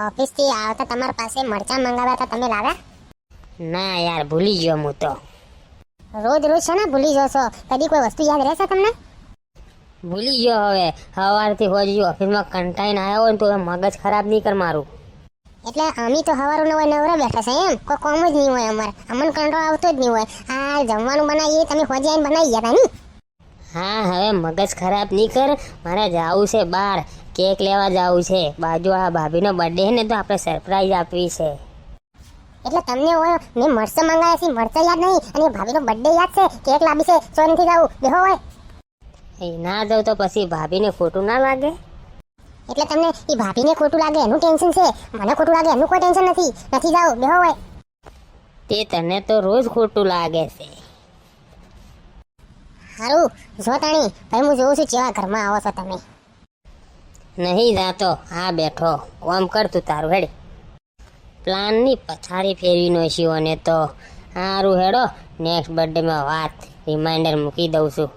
ઓફિસથી આવતા તમારા પાસે મરચાં મંગાવ્યા હતા, તમે લાવ્યા? ના યાર, ભૂલી ગયો હું તો. રોજ રોજ છે ને ભૂલી જશો, કદી કોઈ વસ્તુ યાદ રહેશે તમને? ભૂલી ગયો. હવે સવારથી હોજી ઓફિસમાં કંટાઈને આવ્યો હોય ને તો મગજ ખરાબ નહીં કર મારું. એટલે અમે તો હવારું હોય નવરા બેઠા છે એમ, કોઈ કોમ જ નહીં હોય અમારે, અમને કંટાળો આવતો જ નહીં હોય. આ જમવાનું બનાવીએ તમે હોજી આવીને બનાવી ગયા હતા ને? હા, હવે મગજ ખરાબ નહીં કર. મારે જવું છે બહાર, કેક લેવા જવું છે. બાજુવાળા ભાભીનો બર્થડે છે ને તો આપણે સરપ્રાઈઝ આપવી છે. એટલે તમને હોય મેં મરચાં મંગાવ્યા છે, મરચાં યાદ નહીં અને ભાભીનો બર્થડે યાદ છે, કેક લાવી છે, તો નથી જવું બેહો હોય. એ ના જાઉં તો પછી ભાભીને ખોટું ના લાગે? એટલે તમને એ ભાભીને ખોટું લાગે એનું ટેન્શન છે, મને ખોટું લાગે એનું કોઈ ટેન્શન નથી. નથી જાવ બેહો હોય. તે તને તો રોજ ખોટું લાગે છે. સારું જો તાણી ભાઈ, હું જોઉં છું કેવા ઘરમાં આવો છો તમે. નહીં જાતો, આ બેઠો કોમ કર તું તારું. હેડ પ્લાનની પછાડી ફેરવી નો શિવને તો. સારું હેડો, નેક્સ્ટ બર્થડેમાં વાત રિમાઇન્ડર મૂકી દઉં છું.